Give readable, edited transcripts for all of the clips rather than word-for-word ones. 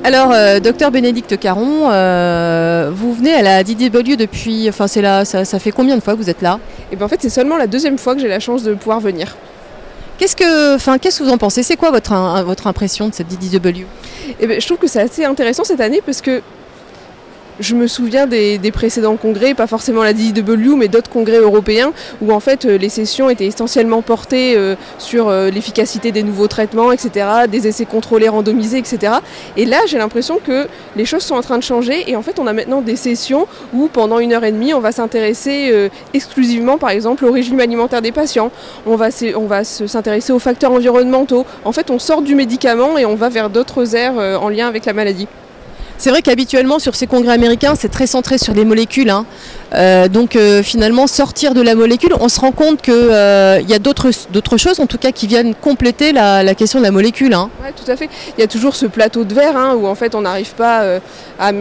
Alors, docteur Bénédicte Caron, vous venez à la DDW depuis, enfin c'est là, ça fait combien de fois que vous êtes là? Et bien en fait c'est seulement la deuxième fois que j'ai la chance de pouvoir venir. Qu'est-ce que vous en pensez? C'est quoi votre impression de cette DDW? Et ben, je trouve que c'est assez intéressant cette année parce que je me souviens des précédents congrès, pas forcément la DDW, mais d'autres congrès européens, où en fait les sessions étaient essentiellement portées sur l'efficacité des nouveaux traitements, etc., des essais contrôlés, randomisés, etc. Et là, j'ai l'impression que les choses sont en train de changer, et en fait, on a maintenant des sessions où pendant 1h30, on va s'intéresser exclusivement, par exemple, au régime alimentaire des patients. On va s'intéresser aux facteurs environnementaux. En fait, on sort du médicament et on va vers d'autres aires en lien avec la maladie. C'est vrai qu'habituellement sur ces congrès américains, c'est très centré sur les molécules. Donc finalement, sortir de la molécule, on se rend compte qu'il y a d'autres choses en tout cas qui viennent compléter la question de la molécule. Oui, tout à fait. Il y a toujours ce plateau de verre où en fait on n'arrive pas à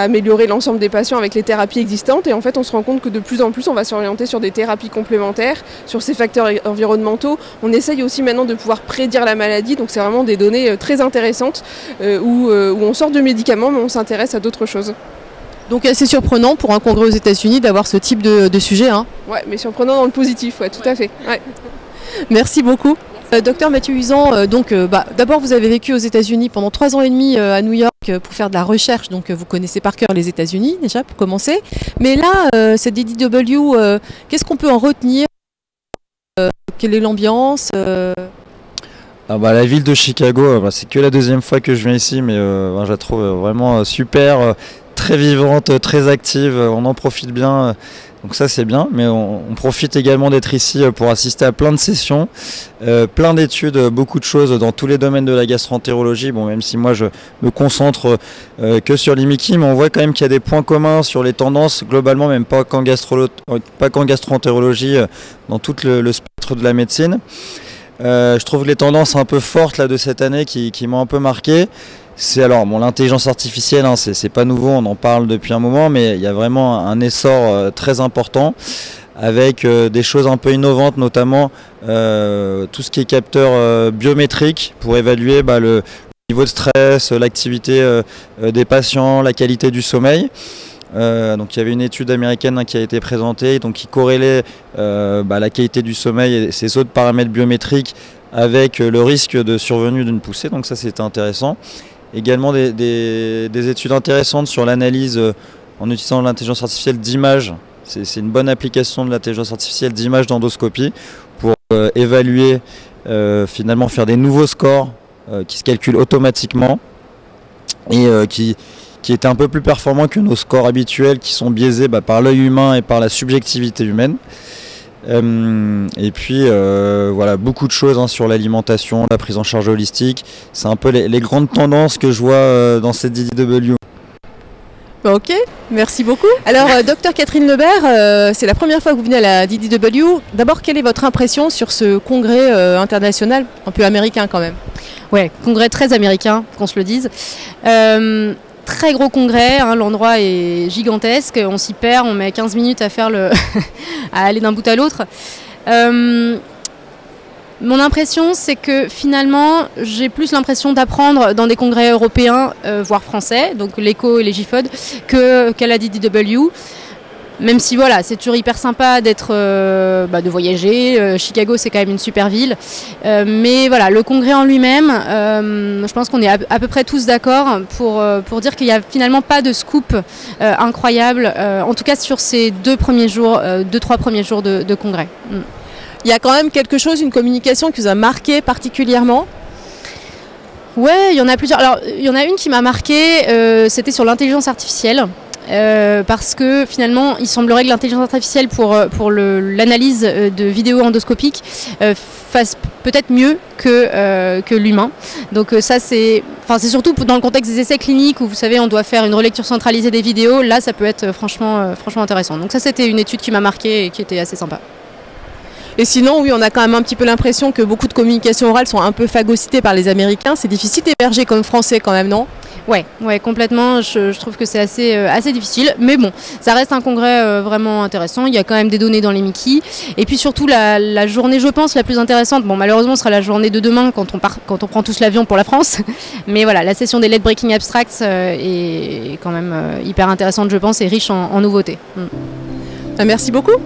améliorer l'ensemble des patients avec les thérapies existantes, et en fait on se rend compte que de plus en plus on va s'orienter sur des thérapies complémentaires, sur ces facteurs environnementaux. On essaye aussi maintenant de pouvoir prédire la maladie, donc c'est vraiment des données très intéressantes où on sort de médicaments mais on s'intéresse à d'autres choses. Donc assez surprenant pour un congrès aux États-Unis d'avoir ce type de sujet. Ouais, mais surprenant dans le positif, ouais, tout à fait. Ouais. Merci beaucoup. Docteur Mathieu Uzan, d'abord vous avez vécu aux États-Unis pendant 3 ans et demi à New York pour faire de la recherche, donc vous connaissez par cœur les États-Unis déjà pour commencer. Mais là, cette DDW, qu'est-ce qu'on peut en retenir? Quelle est l'ambiance? La ville de Chicago, c'est que la deuxième fois que je viens ici, mais je la trouve vraiment super, très vivante, très active, on en profite bien, donc ça c'est bien, mais on profite également d'être ici pour assister à plein de sessions, plein d'études, beaucoup de choses dans tous les domaines de la gastroentérologie. Bon, même si moi je me concentre que sur l'IMICI, mais on voit quand même qu'il y a des points communs sur les tendances globalement, même pas qu'en gastroentérologie, dans tout le spectre de la médecine. Je trouve les tendances un peu fortes là, de cette année qui m'ont un peu marqué. C'est l'intelligence artificielle, c'est pas nouveau, on en parle depuis un moment, mais il y a vraiment un essor très important avec des choses un peu innovantes, notamment tout ce qui est capteur biométrique pour évaluer le niveau de stress, l'activité des patients, la qualité du sommeil. Donc il y avait une étude américaine qui a été présentée, donc qui corrélait la qualité du sommeil et ces autres paramètres biométriques avec le risque de survenue d'une poussée, donc ça c'était intéressant. Également des études intéressantes sur l'analyse en utilisant l'intelligence artificielle d'images. C'est une bonne application de l'intelligence artificielle d'images d'endoscopie pour évaluer, finalement faire des nouveaux scores qui se calculent automatiquement et qui étaient un peu plus performants que nos scores habituels qui sont biaisés par l'œil humain et par la subjectivité humaine. Et puis beaucoup de choses sur l'alimentation, la prise en charge holistique. C'est un peu les grandes tendances que je vois dans cette DDW. Ok, merci beaucoup. Alors, docteur Catherine Lebert, c'est la première fois que vous venez à la DDW. D'abord, quelle est votre impression sur ce congrès international, un peu américain quand même? Ouais, congrès très américain, qu'on se le dise. Très gros congrès, l'endroit est gigantesque, on s'y perd, on met 15 minutes à faire à aller d'un bout à l'autre. Mon impression, c'est que finalement, j'ai plus l'impression d'apprendre dans des congrès européens, voire français, donc l'ECO et les GIFOD, qu'à la DDW. Même si c'est toujours hyper sympa de voyager. Chicago, c'est quand même une super ville. Mais voilà, le congrès en lui-même, je pense qu'on est à peu près tous d'accord pour dire qu'il n'y a finalement pas de scoop incroyable, en tout cas sur ces 2-3 premiers jours de congrès. Il y a quand même quelque chose, une communication qui vous a marqué particulièrement? Ouais, il y en a plusieurs. Alors, il y en a une qui m'a marqué, c'était sur l'intelligence artificielle. Parce que finalement il semblerait que l'intelligence artificielle pour l'analyse de vidéos endoscopiques fasse peut-être mieux que l'humain. Donc ça c'est surtout dans le contexte des essais cliniques où vous savez on doit faire une relecture centralisée des vidéos, là ça peut être franchement intéressant. Donc ça c'était une étude qui m'a marqué et qui était assez sympa. Et sinon, oui, on a quand même un petit peu l'impression que beaucoup de communications orales sont un peu phagocytées par les Américains. C'est difficile d'héberger comme Français quand même, non? Ouais, complètement. Je trouve que c'est assez difficile. Mais bon, ça reste un congrès vraiment intéressant. Il y a quand même des données dans les Mickey. Et puis surtout, la journée, je pense, la plus intéressante, bon, malheureusement, sera la journée de demain quand on prend tous l'avion pour la France. Mais voilà, la session des Late Breaking Abstracts est quand même hyper intéressante, je pense, et riche en nouveautés. Merci beaucoup.